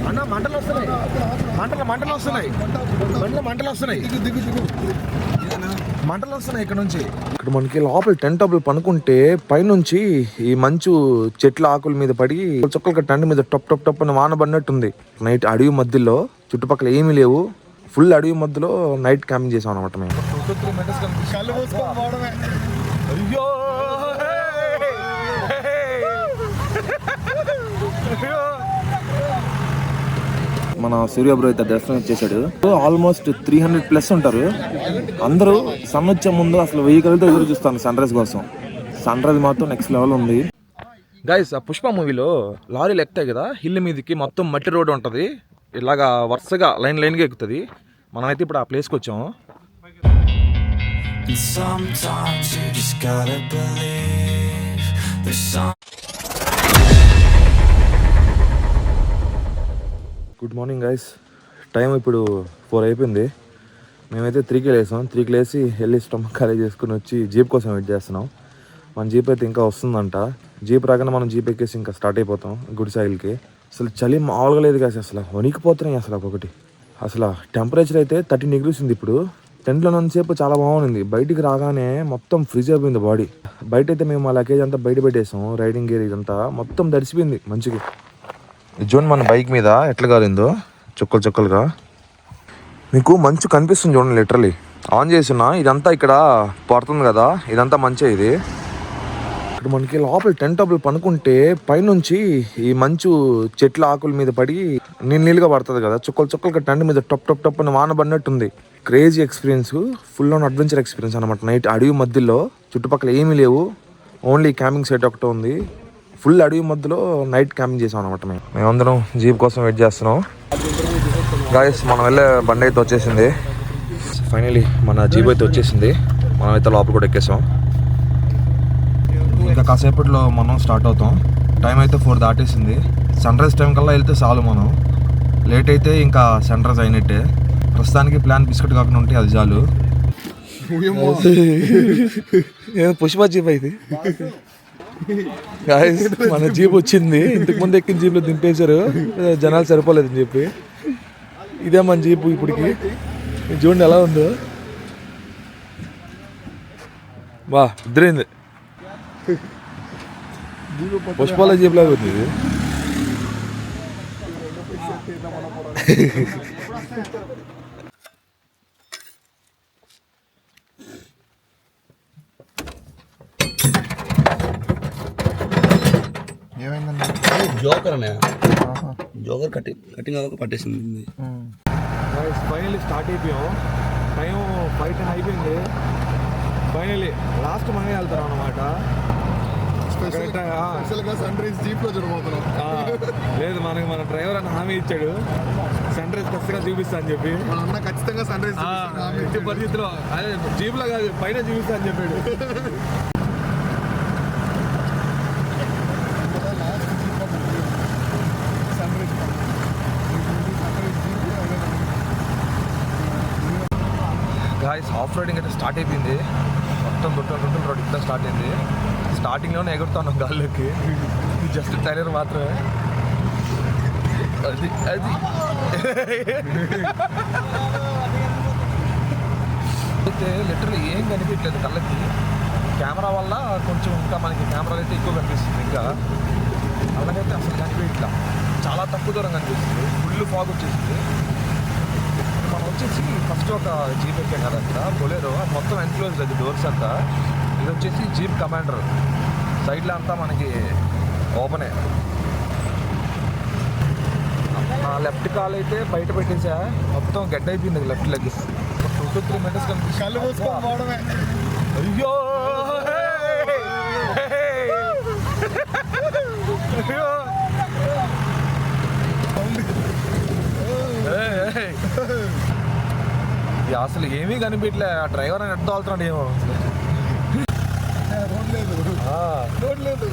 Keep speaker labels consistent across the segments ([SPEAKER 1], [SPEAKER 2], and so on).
[SPEAKER 1] అన్న మంటలు వస్తున్నాయి, మంటలు వస్తున్నాయి, మంటలు వస్తున్నాయి, మంటలు వస్తున్నాయి ఇక్కడ నుంచి. ఇక్కడ మనకి లోపల టెంట్ టబ్బులు పనుకుంటే పైనుంచి ఈ మంచు చెట్ల ఆకుల మీద పడి చుక్కల టెంట్ మీద టప్ టప్ టప్ అని వాన పడినట్టుంది. నైట్ అడవి మధ్యలో చుట్టుపక్కల ఏమీ లేవు, ఫుల్ అడవి మధ్యలో నైట్ క్యాంపింగ్ చేసాం అనమాట మేము. అయ్యో మన సూర్య బ్రో అయితే దర్శనం వచ్చేసాడు. ఆల్మోస్ట్ 300+ ఉంటారు. అందరూ సన్ వచ్చే ముందు అసలు 1000 కళ్ళతో ఎదురు చూస్తాను సన్ రైజ్ కోసం. సన్ రైజ్ మాత్రం నెక్స్ట్ లెవెల్ ఉంది గైస్. ఆ పుష్ప మూవీలో లారీలు ఎక్కుతాయి కదా హిల్ మీదకి, మొత్తం మట్టి రోడ్ ఉంటుంది, ఇలాగా వరుసగా లైన్గా ఎక్కుతుంది. మనమైతే ఇప్పుడు ఆ ప్లేస్కి వచ్చాము. Good morning guys. టైం ఇప్పుడు 4 అయిపోయింది. మేమైతే 3కి లేసాం. 3కి లేసి వెళ్ళి స్టమక్ ఖాళీ చేసుకుని వచ్చి జీప్ కోసం వెయిట్ చేస్తున్నాం. మన జీప్ అయితే ఇంకా వస్తుందంట. జీప్ రాగానే మనం జీప్ ఎక్కేసి ఇంకా స్టార్ట్ అయిపోతాం గుడిసాయిల్కి. అసలు చలి మామూలుగా లేదు కాసి, అసలు వణికిపోతున్నాయి అసలు ఒక్కొక్కటి. అసలు టెంపరేచర్ అయితే 13 degrees ఉంది ఇప్పుడు. టెంట్లో ఉన్నసేపు చాలా బాగుంది, బయటికి రాగానే మొత్తం ఫ్రిజ్ అయిపోయింది బాడీ. బయట అయితే మేము ఆ లగేజ్ అంతా బయట పెట్టేసాం, రైడింగ్ గేర్ ఇదంతా మొత్తం దడిసిపోయింది మంచిగా. జూన్ మన బైక్ మీద ఎట్లా కాలిందో చుక్కలుగా మీకు మంచు కనిపిస్తుంది చూడండి. లిటరలీ ఆన్ చేస్తున్నా, ఇదంతా ఇక్కడ పడుతుంది కదా, ఇదంతా మంచిగా. ఇది ఇక్కడ మనకి లోపల టెంట్ టబ్బులు పనుకుంటే పైనుంచి ఈ మంచు చెట్ల ఆకుల మీద పడి నీళ్ళుగా పడుతుంది కదా, చుక్కలుగా టెంట్ మీద టప్ టప్ టప్ అని వాన పడినట్టుంది. Crazy experience, full on adventure experience అనమాట. నైట్ అడవి మధ్యలో చుట్టుపక్కల ఏమీ లేవు, ఓన్లీ క్యాంపింగ్ సైట్ ఒకటే ఉంది. ఫుల్ అడవి మధ్యలో నైట్ క్యాంపింగ్ చేసాం అనమాట. మేమందరం జీప్ కోసం వెయిట్ చేస్తున్నాం గాయస్. మనం వెళ్ళే బండి అయితే వచ్చేసింది. ఫైనలీ మన జీప్ అయితే వచ్చేసింది. మనం అయితే లోపల కూడా ఎక్కేసాం. ఇంకా కాసేపట్లో మనం స్టార్ట్ అవుతాం. టైం అయితే 4 దాటేసింది. సన్ రైజ్ టైం కల్లా వెళ్తే చాలు, మనం లేట్ అయితే ఇంకా సన్ రైజ్ అయినట్టే. ప్రస్తుతానికి ప్లాన్ బిస్కెట్ కాకుండా ఉంటే అది చాలు. పుష్ప జీప్ అయితే మన జీప్ వచ్చింది. ఇంతకు ముందు ఎక్కిన జీప్లో దింపేశారు, జనాలు సరిపోలేదని చెప్పి. ఇదే మన జీపు ఇప్పటికి. చూడండి ఎలా ఉందో, బా ఇద్దరైంది. పుష్పాల జీప్ లాగా ఉంది ఇది.
[SPEAKER 2] జోకర్ కటింగ్ పట్టేసింది.
[SPEAKER 1] ఫైనల్లీ స్టార్ట్ అయిపోయాం. టైం 5:10 అయిపోయింది. ఫైనల్లీ లాస్ట్ మనమే వెళ్తాం అన్నమాట.
[SPEAKER 3] సన్ రైజ్ జీప్ లో చూడబోతున్నాం.
[SPEAKER 1] లేదు, మనకి మన డ్రైవర్ అని హామీ ఇచ్చాడు, సన్ రైజ్ ఖచ్చితంగా చూపిస్తా అని చెప్పి.
[SPEAKER 3] మన అన్న ఖచ్చితంగా సన్ రైజ్
[SPEAKER 1] పరిస్థితిలో అదే జీప్ లో కాదు పైన చూపిస్తా అని చెప్పాడు. గాయ్స్ ఆఫ్ రోడింగ్ అయితే స్టార్ట్ అయిపోయింది. మొత్తం గుంటూరు రోడ్ ఇక్కడ స్టార్ట్ అయింది. స్టార్టింగ్లోనే ఎగురుతాను గాల్లోకి, జస్ట్ టైలర్ మాత్రమే. అది అయితే లిటరల్లీ ఏం కనిపించలేదు కళ్ళకి. కెమెరా వల్ల కొంచెం ఇంకా మనకి కెమెరాలు అయితే ఎక్కువ కనిపిస్తుంది, ఇంకా అలాగైతే అసలు కనిపించట్లా. చాలా తక్కువ దూరం కనిపిస్తుంది, ఫుల్ ఫాగ్ వచ్చేసింది. మనం వచ్చేసి ఫస్ట్ ఒక జీప్ ఎక్కాం కదా అక్కడ బొలేరో, మొత్తం ఎన్క్లోజ్ లేదు డోర్స్ అంతా. ఇది వచ్చేసి జీప్ కమాండర్, సైడ్లో అంతా మనకి ఓపెనే. లెఫ్ట్ కాల్ అయితే బయట పెట్టేసా, మొత్తం గడ్డ అయిపోయింది లెఫ్ట్ లెగ్. 2 to 3 minutes
[SPEAKER 3] కళ్ళు మూసుకొని పోవడమే.
[SPEAKER 1] అయ్యో అసలు ఏమీ కనిపించలే. ఆ డ్రైవర్ అని ఎట్లా వెళ్తున్నాడు ఏమో.
[SPEAKER 3] రోడ్ లేదు.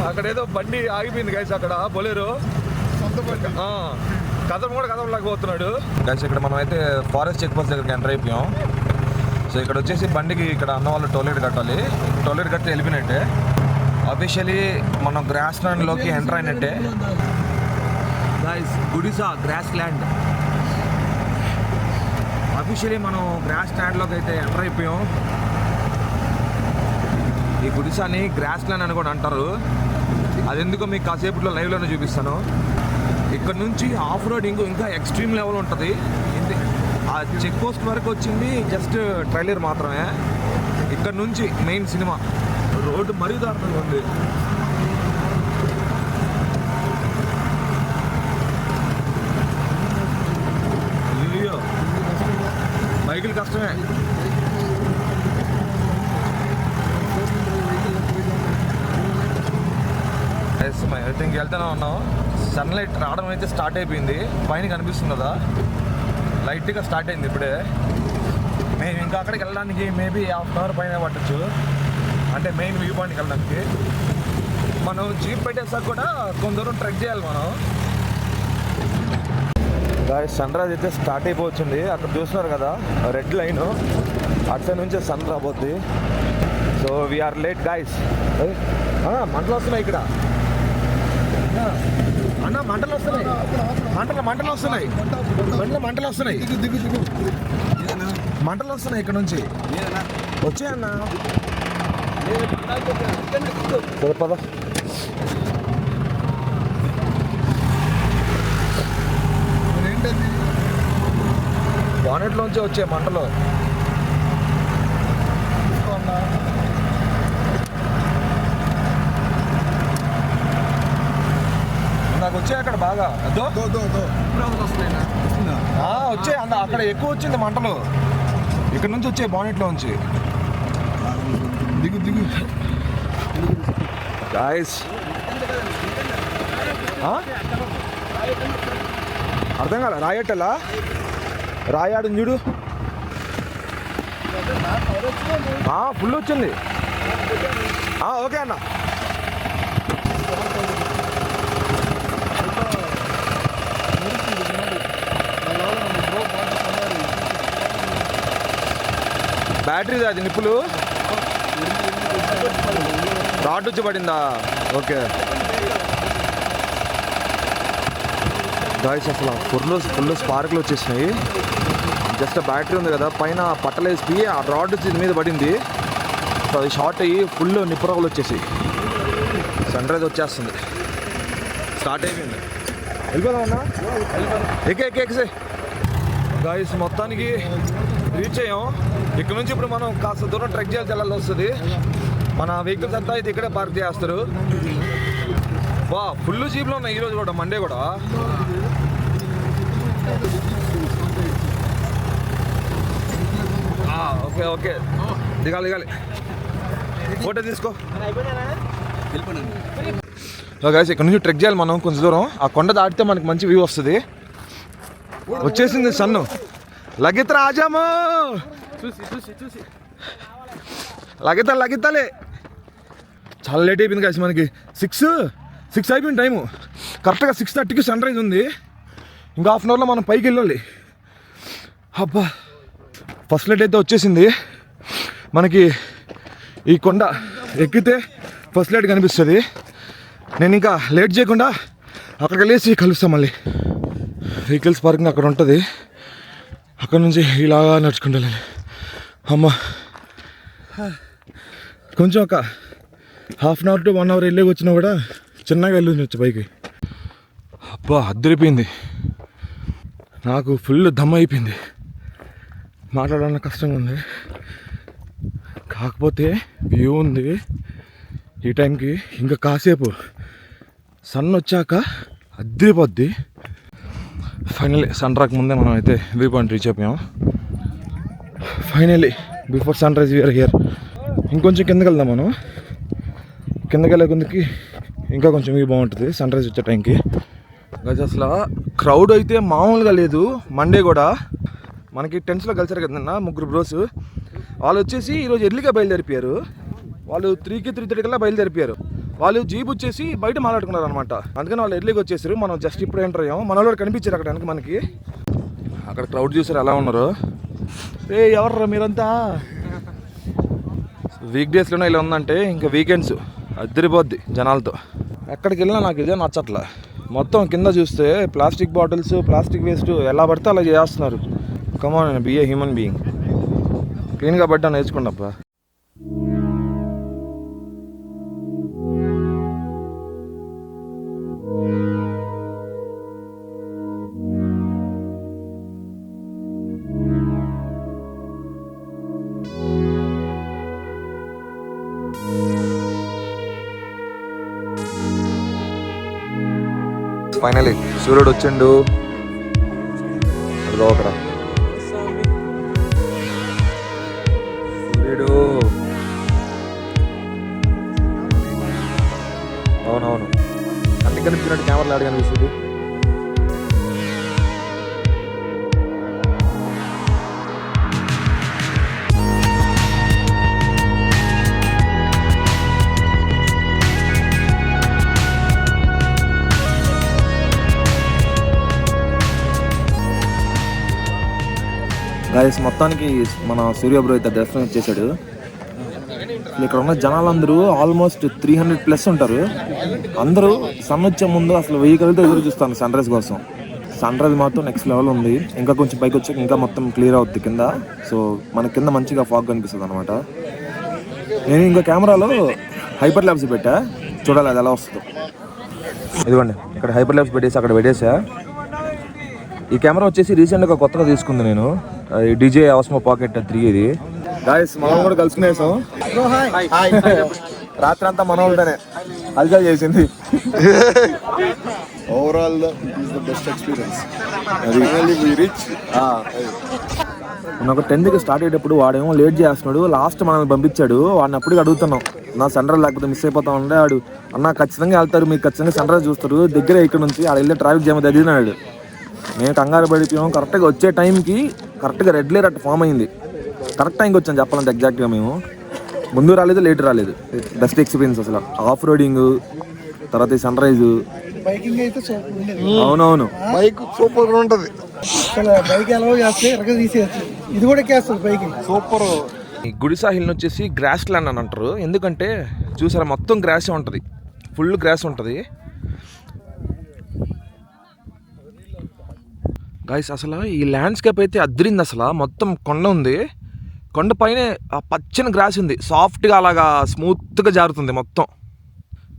[SPEAKER 1] అక్కడ ఏదో బండి ఆగిపోయింది గైస్, అక్కడ బొలేరో
[SPEAKER 3] సొంత బండి.
[SPEAKER 1] కథం కూడా కథంలాగా పోతున్నాడు గైస్. ఇక్కడ మనం అయితే ఫారెస్ట్ చెక్ పోస్ట్ దగ్గరికి ఎంటర్ అయిపోయాం. సో ఇక్కడ వచ్చేసి బండికి ఇక్కడ అన్న వాళ్ళు టోల్గేట్ కట్టాలి. టోల్గేట్ కట్టి వెళ్ళిపోయినట్టే. అఫీషియలీ మనం గ్రాస్ ల్యాండ్లోకి ఎంటర్ అయినట్టే. Guys Gudisa grassland. Officially మనం గ్రాస్ ల్యాండ్లోకి అయితే ఎంటర్ అయిపోయాం. ఈ గుడిసాని గ్రాస్ ల్యాండ్ అని కూడా అంటారు. అది ఎందుకో మీకు కాసేపట్లో లైవ్లోనే చూపిస్తాను. ఇక్కడ నుంచి ఆఫ్ రోడింగ్ ఇంకా ఎక్స్ట్రీమ్ లెవెల్ ఉంటుంది. ఆ చెక్ పోస్ట్ వరకు వచ్చింది జస్ట్ ట్రైలర్ మాత్రమే. ఇక్కడ నుంచి మెయిన్ సినిమా రోడ్డు మరీ దారుణంగా ఉంది. అయ్యో బైకులు కష్టమే. అయితే ఇంకెళ్తూనే ఉన్నాం. సన్లైట్ రావడం అయితే స్టార్ట్ అయిపోయింది. పైన కనిపిస్తుంది కదా, లైట్గా స్టార్ట్ అయింది ఇప్పుడే. మేము ఇంకా అక్కడికి వెళ్ళడానికి మేబీ హాఫ్ అవర్ పైన పట్టచ్చు, అంటే మెయిన్ వ్యూ పాయింట్కి వెళ్ళడానికి. మనం జీప్ పెట్టేసాక కూడా కొంత దూరం ట్రెక్ చేయాలి మనం. సన్ రైజ్ అయితే స్టార్ట్ అయిపోతుంది. అక్కడ చూస్తున్నారు కదా రెడ్ లైన్, అటు సైడ్ నుంచే సన్ రాబోద్ది. So we're late guys. మంటలు వస్తున్నాయి ఇక్కడ అన్న, మంటలు వస్తున్నాయి, మంటలు వస్తున్నాయి, మంటలు వస్తున్నాయి, మంటలు వస్తున్నాయి ఇక్కడ నుంచి. వచ్చాయన్నా పద. బానెట్లోంచి వచ్చే మంటలు. నాకు వచ్చాయి అక్కడ బాగా వచ్చాయి. అక్కడ ఎక్కువ వచ్చింది మంటలు. ఇక్కడ నుంచి వచ్చాయి బానెట్లోంచి. దిగు దిగు గాయస్. అర్థం కాలే. రాయట్టలా రాయాడు చూడు, ఫుల్ వచ్చింది. ఓకే అన్న. బ్యాటరీ అది నిప్పులు రాడ్ వచ్చి పడిందా? ఓకే గాయస్, అసలు ఫుల్ స్పార్క్లు వచ్చేసినాయి. జస్ట్ బ్యాటరీ ఉంది కదా, పైన పట్టలేసి ఆ రాడ్ వచ్చి మీద పడింది. సో అది షార్ట్ అయ్యి ఫుల్ నిప్పురగలు వచ్చేసి సన్ రైజ్ వచ్చేస్తుంది. స్టార్ట్ అయిపోయింది. వెళ్ళిపోదామన్నా, ఎక్కేసే గాయస్. మొత్తానికి రీచ్ అయ్యాం. ఇక్కడ నుంచి ఇప్పుడు మనం కాస్త దూరం ట్రెక్ చేయాల్సి వెళ్ళాల్సి వస్తుంది. మన వెహికల్స్ అంతా అయితే ఇక్కడే పార్క్ చేస్తారు. వా ఫుల్ జీప్లో ఉన్నాయి ఈరోజు కూడా, మండే కూడా. ఓకే ఓకే, దిగాలి. ఫోటో తీసుకో. గాయస్ ఇక్కడ నుంచి ట్రెక్ చేయాలి మనం కొంచెం దూరం. ఆ కొండ దాటితే మనకి మంచి వ్యూ వస్తుంది. వచ్చేసింది సన్ను. లగిత్రా ఆజాము, లగిత్తాలే. చాలా లేట్ అయిపోయింది గాయస్. మనకి సిక్స్ అయిపోయింది టైము. కరెక్ట్గా 6:30కి సన్ రైజ్ ఉంది. ఇంకా హాఫ్ అన్ అవర్లో మనం పైకి వెళ్ళాలి. అబ్బా, ఫస్ట్ లైట్ అయితే వచ్చేసింది మనకి. ఈ కొండ ఎక్కితే ఫస్ట్ లైట్ కనిపిస్తుంది. నేను ఇంకా లేట్ చేయకుండా అక్కడికి వెళ్ళేసి కలుస్తాం మళ్ళీ. వెహికల్స్ పార్కింగ్ అక్కడ ఉంటుంది. అక్కడ నుంచి ఇలాగా నడుచుకుంటాను. అమ్మ, కొంచెం ఒక half an hour to 1 hour వెళ్ళి వచ్చినా కూడా చిన్నగా వెళ్ళొచ్చు పైకి. అబ్బా అద్దరిపోయింది. నాకు ఫుల్ దమ్ అయిపోయింది. మాట్లాడాలన్న కష్టంగా ఉంది. కాకపోతే వ్యూ ఉంది ఈ టైంకి. ఇంకా కాసేపు సన్ వచ్చాక అద్దరిపోద్ది. ఫైనల్లీ సన్ రాకముందే మనం అయితే వ్యూ పాయింట్ రీచ్ అయిపోయాం. Finally before sunrise we are here. ఇంకొంచెం కిందకి వెళ్దాం మనం. కిందకి వెళ్ళే కొందికి ఇంకా కొంచెం వ్యూ బాగుంటుంది సన్ రైజ్ వచ్చే టైంకి. అసలు క్రౌడ్ అయితే మామూలుగా లేదు. మండే కూడా మనకి టెన్స్లో కలిసారు కదన్నా 3 బ్రోస్. వాళ్ళు వచ్చేసి ఈరోజు ఎర్లీగా బయలుదేరిపోయారు. వాళ్ళు 3కి 3:30 కల్లా బయలుదేరిపోయారు. వాళ్ళు జీప్ వచ్చేసి బయట మాట్లాడుకున్నారు అనమాట. అందుకని వాళ్ళు ఎర్లీగా వచ్చేసారు. మనం జస్ట్ ఇప్పుడు ఎంటర్ అయ్యాం. మన వాళ్ళు కనిపించారు అక్కడ మనకి. అక్కడ క్రౌడ్ చూసారు ఎలా ఉన్నారు. ఎవర్రా మీరంతా? వీక్ డేస్లోనే ఇలా ఉందంటే ఇంకా వీకెండ్స్ అద్దరిపోద్ది జనాలతో. ఎక్కడికి వెళ్ళినా నాకు ఇదే నచ్చట్లా. మొత్తం కింద చూస్తే ప్లాస్టిక్ బాటిల్స్, ప్లాస్టిక్ వేస్ట్ ఎలా పడితే అలా చేస్తున్నారు. కమాన్, బీ ఏ హ్యూమన్ బీయింగ్. క్లీన్గా పడ్డా నేర్చుకోండి అబ్బా. ఫైనలీ సూర్యుడు వచ్చిండు. అదిగో అక్కడ సూర్యుడు. అవునవును, అన్ని కనిపించినట్టు కెమెరాలు ఆడి కనిపిస్తుంది. గాయస్, మొత్తానికి మన సూర్య బ్రో అయితే దర్శనం ఇచ్చేసాడు. ఇక్కడ ఉన్న జనాలందరూ ఆల్మోస్ట్ 300+ ఉంటారు. అందరూ సన్ వచ్చే ముందు అసలు వెహికల్తో ఎదురు చూస్తాను సన్ రైజ్ కోసం. సన్ రైజ్ మాత్రం నెక్స్ట్ లెవెల్ ఉంది. ఇంకా కొంచెం పైకి వచ్చాక ఇంకా మొత్తం క్లియర్ అవుతుంది కింద. సో మన కింద మంచిగా ఫాగ్ కనిపిస్తుంది అనమాట. నేను ఇంకా కెమెరాలో హైపర్ ల్యాబ్స్ పెట్టా, చూడాలి అది ఎలా వస్తుందో. ఇదిగోండి, ఇక్కడ హైపర్ ల్యాబ్స్ పెట్టేసి అక్కడ పెట్టేసా. ఈ కెమెరా వచ్చేసి రీసెంట్గా కొత్తగా తీసుకుంది నేను, డీజే ఆస్మో పాకెట్ 3 ఇది. గాయస్, మనం కూడా కలుసుకునేసాం. రాత్రి అంతా మన వాళ్ళనే హల్చల్ చేసింది.
[SPEAKER 3] Overall is the best experience. We reach.
[SPEAKER 1] మన ఒక 10కి స్టార్ట్ అయ్యేటప్పుడు వాడేమో లేట్ చేస్తున్నాడు. లాస్ట్ మనల్ని పంపించాడు. వాడిని అప్పటికి అడుగుతున్నాం, నా సన్ రైజ్ లేకపోతే మిస్ అయిపోతా ఉండే. వాడు అన్న ఖచ్చితంగా వెళ్తారు, మీకు ఖచ్చితంగా సన్ రైజ్ చూస్తారు, దగ్గరే ఇక్కడ నుంచి ఆడ వెళ్ళే ట్రాఫిక్ జామ్ తగ్గినాడు. మేము కంగారు పడిపోయాం. కరెక్ట్గా వచ్చే టైంకి కరెక్ట్గా రెడ్ లేర్ అట్లా ఫామ్ అయింది. కరెక్ట్ టైంకి వచ్చాను చెప్పాలంటే. ఎగ్జాక్ట్గా మేము ముందు రాలేదు, లేట్ రాలేదు. బెస్ట్ ఎక్స్పీరియన్స్ అసలు. ఆఫ్ రోడింగ్, తర్వాత ఈ సన్ రైజ్,
[SPEAKER 4] బైకింగ్ అయితే సూపర్ ఉండేది.
[SPEAKER 1] అవునవును,
[SPEAKER 3] బైక్ సూపర్ గా ఉంటది.
[SPEAKER 4] అసలు బైక్ ఎలా చేస్తే ఎరగ తీసేయచ్చు. ఇది కూడా ఎక్కేస్తుంది బైకింగ్
[SPEAKER 3] సూపర్.
[SPEAKER 1] ఈ గుడిసా హిల్ వచ్చేసి గ్రాస్ ల్యాండ్ అని అంటారు. ఎందుకంటే చూసారా, మొత్తం గ్రాసే ఉంటుంది, ఫుల్ గ్రాస్ ఉంటుంది. గాయస్, అసలు ఈ ల్యాండ్స్కేప్ అయితే అద్దరింది. అసలు మొత్తం కొండ ఉంది, కొండ పైన ఆ పచ్చని గ్రాస్ ఉంది, సాఫ్ట్గా అలాగా స్మూత్గా జారుతుంది మొత్తం.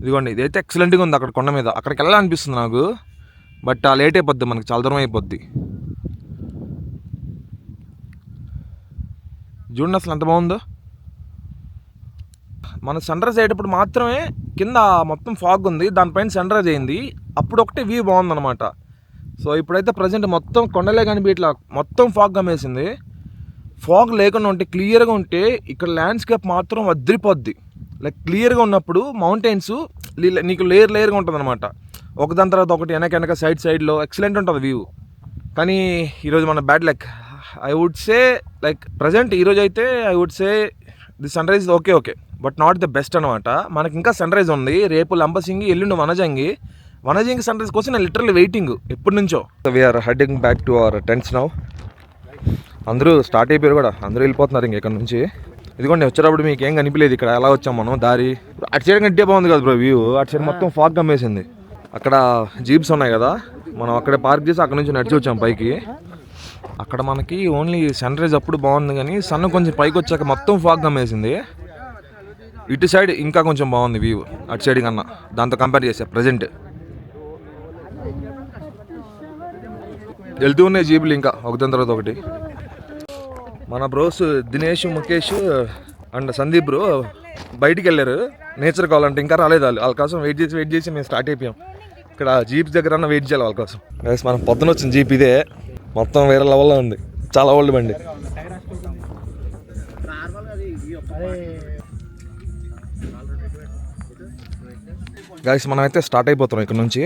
[SPEAKER 1] ఇదిగోండి, ఇదైతే ఎక్సలెంట్గా ఉంది అక్కడ కొండ మీద. అక్కడికి వెళ్ళాలనిపిస్తుంది నాకు, బట్ ఆ లేట్ అయిపోద్ది, మనకి చాలా దూరం అయిపోద్ది. చూడండి అసలు ఎంత బాగుందో. మన సన్ రైజ్ అయ్యేటప్పుడు మాత్రమే కింద మొత్తం ఫాగ్ ఉంది, దానిపైన సన్ రైజ్ అయింది. అప్పుడు ఒకటే వ్యూ బాగుందన్నమాట. సో ఇప్పుడైతే ప్రజెంట్ మొత్తం కొండలే కనిపించట్లా, మొత్తం ఫాగ్ గమేసింది. ఫాగ్ లేకుండా ఉంటే, క్లియర్గా ఉంటే ఇక్కడ ల్యాండ్స్కేప్ మాత్రం అదిరిపోద్ది. లైక్ క్లియర్గా ఉన్నప్పుడు మౌంటైన్స్ నీకు లేయర్గా ఉంటుంది అనమాట. ఒకదాని తర్వాత ఒకటి, వెనక సైడ్లో ఎక్సలెంట్ ఉంటుంది వ్యూ. కానీ ఈరోజు మన bad luck I would say. Like present ఈరోజు అయితే I would say the sunrise okay, but not the best అనమాట. మనకి ఇంకా సన్ రైజ్ ఉంది. రేపు లంబసింగి, ఎల్లుండి వనజంగి సన్ రైజ్ కోసం నేను లిటరల్లీ వెయిటింగ్ ఎప్పటి నుంచో. We are heading back to our tents now. అందరూ స్టార్ట్ అయిపోయారు కూడా, అందరూ వెళ్ళిపోతున్నారు ఇంక ఇక్కడ నుంచి. ఇదిగోండి, వచ్చేటప్పుడు మీకు ఏం కనిపించలేదు ఇక్కడ ఎలా వచ్చాం మనం దారి. అటు సైడ్ కంటే బాగుంది కదా బ్రో వ్యూ. అటు సైడ్ మొత్తం ఫాగ్ గమ్మేసింది. అక్కడ జీప్స్ ఉన్నాయి కదా, మనం అక్కడే పార్క్ చేసి అక్కడ నుంచి నడిచి వచ్చాం పైకి. అక్కడ మనకి ఓన్లీ సన్ రైజ్ అప్పుడు బాగుంది, కానీ సన్ కొంచెం పైకి వచ్చాక మొత్తం ఫాగ్ గమ్మేసింది. ఇటు సైడ్ ఇంకా కొంచెం బాగుంది వ్యూ అటు సైడ్ కన్నా, దాంతో కంపేర్ చేసా. ప్రజెంట్ వెళ్తూ ఉన్నాయి జీపులు ఇంకా ఒకదాని తర్వాత ఒకటి. మన bros Dinesh, Mukesh and Sandeep bro బయటికి వెళ్ళారు నేచర్ కావాలంటే. ఇంకా రాలేదు వాళ్ళ కోసం వెయిట్ చేసి మేము స్టార్ట్ అయిపోయాం. ఇక్కడ జీప్ దగ్గర వెయిట్ చేయాలి వాళ్ళ కోసం. మనం పొద్దున వచ్చిన జీప్ ఇదే, మొత్తం వేరే లెవెల్లో ఉంది, చాలా ఓల్డ్ బండి. గైస్, మనం అయితే స్టార్ట్ అయిపోతున్నాం ఇక్కడ నుంచి.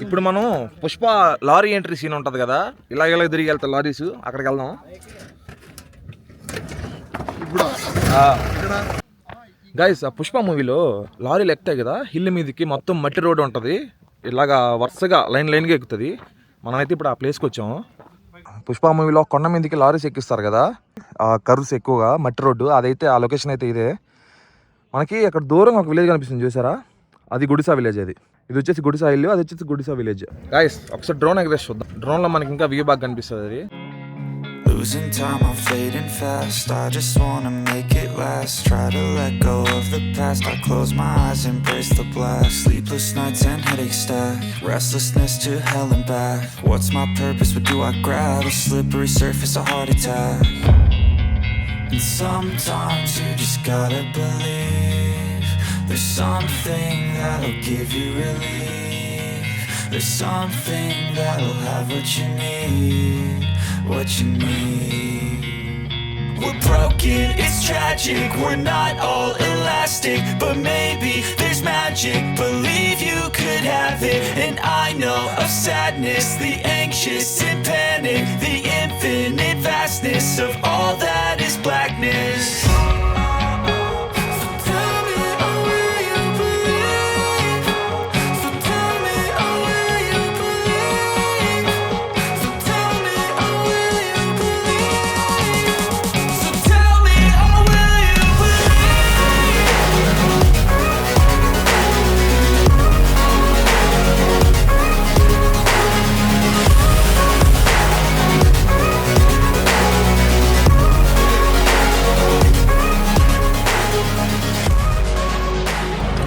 [SPEAKER 1] ఇప్పుడు మనం పుష్ప లారీ ఎంట్రీ సీన్ ఉంటుంది కదా, ఇలా తిరిగి వెళ్తాం లారీస్, అక్కడికి వెళ్దాం. గైస్, ఆ పుష్ప మూవీలో లారీలు ఎక్కుతాయి కదా హిల్ మీదకి, మొత్తం మట్టి రోడ్డు ఉంటుంది, ఇలాగా వరుసగా లైన్గా ఎక్కుతుంది. మనమైతే ఇప్పుడు ఆ ప్లేస్కి వచ్చాము. పుష్ప మూవీలో కొండ మీదకి లారీస్ ఎక్కిస్తారు కదా, ఆ కర్వ్స్ ఎక్కువగా మట్టి రోడ్డు, అదైతే ఆ లొకేషన్ అయితే ఇదే. మనకి అక్కడ దూరంగా ఒక విలేజ్ కనిపిస్తుంది చూసారా, అది గుడిసా విలేజ్. అది ఇది వచ్చేసి గుడిసా ఇల్లు, అది వచ్చేసి గుడిసా విలేజ్. గాయస్ ఒకసారి డ్రోన్ ఎగరేసి చూద్దాం. డ్రోన్లో మనకి ఇంకా వ్యూ బాగా కనిపిస్తుంది. అది
[SPEAKER 5] losing time, I'm fading fast. I just wanna make it last. Try to let go of the past. I close my eyes, embrace the blast. Sleepless nights and headaches stack. Restlessness to hell and back. What's my purpose? What do I grab? A slippery surface, a heart attack. And sometimes you just gotta believe there's something that'll give you relief. There's something that'll have what you need. What you need. We're broken, it's tragic. We're not all elastic, but maybe there's magic. Believe you could have it. And I know of sadness, the anxious and panic, the infinite vastness of all that is blackness.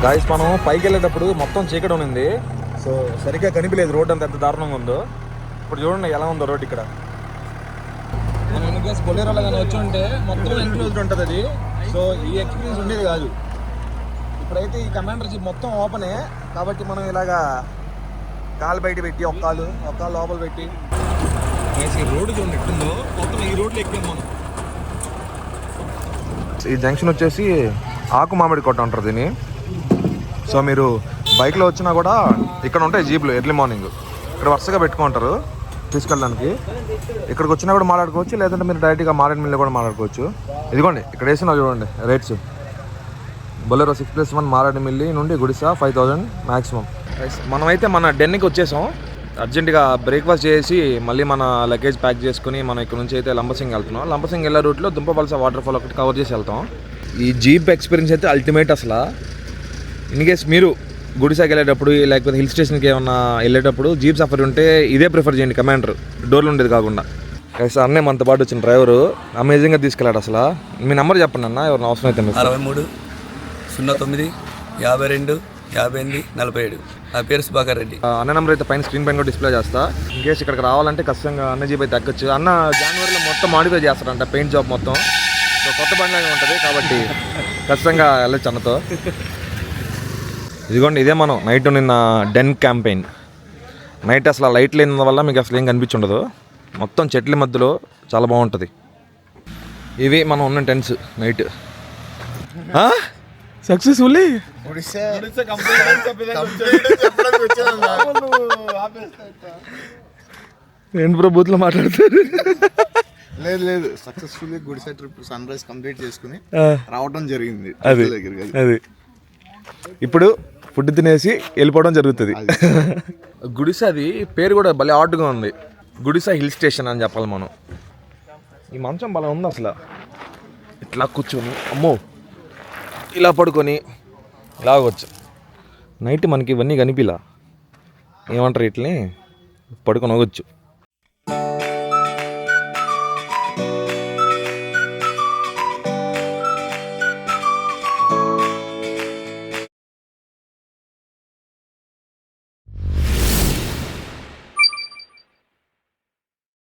[SPEAKER 1] Guys మనం పైకి వెళ్ళేటప్పుడు మొత్తం చీకటి ఉంది, so సరిగ్గా కనిపించలేదు road అంత ఎంత దారుణంగా ఉందో. ఇప్పుడు చూడండి ఎలా ఉందో రోడ్ ఇక్కడ. మనం ఇన్ కేసు బొలేరోలో కానీ వచ్చి ఉంటే మొత్తం ఎన్క్లోజ్డ్ ఉంటుంది అది, సో ఈ ఎక్స్పీరియన్స్ ఉండేది కాదు. ఇప్పుడైతే ఈ కమాండర్ జీప్ మొత్తం ఓపెనే కాబట్టి మనం ఇలాగా కాలు బయట పెట్టి ఒక కాలు లోపల పెట్టి ఈ రోడ్డు చూడండి ఎట్టుందో, మొత్తం ఈ రోడ్లో ఎక్కాం మనం. ఈ జంక్షన్ వచ్చేసి ఆకు మామిడి కొట్ట అంటారు దీన్ని. సో మీరు బైక్లో వచ్చినా కూడా ఇక్కడ ఉంటాయి జీప్లు ఎర్లీ మార్నింగ్, ఇక్కడ వరుసగా పెట్టుకుంటారు తీసుకెళ్ళడానికి. ఇక్కడికి వచ్చినా కూడా మాట్లాడుకోవచ్చు, లేదంటే మీరు డైరెక్ట్గా మారేడుమిల్లి కూడా మాట్లాడుకోవచ్చు. ఇదిగోండి ఇక్కడ వేసినా చూడండి రేట్స్. బొలెరో 6+1 మారేడుమిల్లి నుండి గుడిసా 5000 మ్యాక్సిమం. మనమైతే మన డెన్కి వచ్చేసాం. అర్జెంటుగా బ్రేక్ఫాస్ట్ చేసి మళ్ళీ మన లగేజ్ ప్యాక్ చేసుకుని మనం ఇక్కడ నుంచి అయితే లంబసింగ్ వెళ్తున్నాం. లంబసింగ్ వెళ్ళే రూట్లో దుంపవలస వాటర్ ఫాల్ ఒకటి కవర్ చేసి వెళ్తాం. ఈ జీప్ ఎక్స్పీరియన్స్ అయితే అల్టిమేట్ అసలు. ఇన్ కేస్ మీరు గుడిసాకి వెళ్ళేటప్పుడు లేకపోతే హిల్ స్టేషన్కి ఏమన్నా వెళ్ళేటప్పుడు జీప్ సఫర్ ఉంటే ఇదే ప్రిఫర్ చేయండి, కమాండర్ డోర్లు ఉండేది కాకుండా. అన్నే మనతో పాటు వచ్చిన డ్రైవరు అమేజింగ్గా తీసుకెళ్ళాడు అసలు. మీ నెంబర్ చెప్పండి అన్న, ఎవరిని అవసరం అయితే.
[SPEAKER 2] 63 09 52 58 47. నా పేరు సుభాకర్ రెడ్డి.
[SPEAKER 1] అన్న నెంబర్ అయితే పైన స్క్రీన్ పైన కూడా డిస్ప్లే చేస్తా. ఇన్ కేసు ఇక్కడికి రావాలంటే ఖచ్చితంగా అన్న జీప్ అయితే ఎక్కొచ్చు. అన్న జనవరిలో మొత్తం మాడిఫై చేస్తారంట, పెయింట్ జాబ్ మొత్తం. సో కొత్త బండిలాగా ఉంటుంది కాబట్టి ఖచ్చితంగా వెళ్ళొచ్చు అన్నతో. ఇదిగోండి ఇదే మనం నైట్ నిన్న డెన్ క్యాంపెయిన్. నైట్ అసలు లైట్ లేనందువల్ల మీకు అసలు ఏం కనిపించుండదు, మొత్తం చెట్ల మధ్యలో చాలా బాగుంటుంది. ఇవి మనం ఉన్న టెంట్స్ నైట్. సక్సెస్ఫుల్లీ ఏంటి బ్రో బూత్లో మాట్లాడతారు?
[SPEAKER 3] లేదు successfully Gudisa trip sunrise complete చేసుకుని రావడం జరిగింది.
[SPEAKER 1] అది ఇప్పుడు ఫుడ్ తినేసి వెళ్ళిపోవడం జరుగుతుంది. గుడిసాది పేరు కూడా భలే ఆర్డ్గా ఉంది, గుడిసా హిల్ స్టేషన్ అని చెప్పాలి మనం. ఈ మంచం భలే ఉంది అసలు. ఇట్లా కూర్చొని అమ్మో ఇలా పడుకొని ఇలాగొచ్చు. నైట్ మనకి ఇవన్నీ కనిపిలా, ఏమంటారు ఇట్లని పడుకొని పోవచ్చు.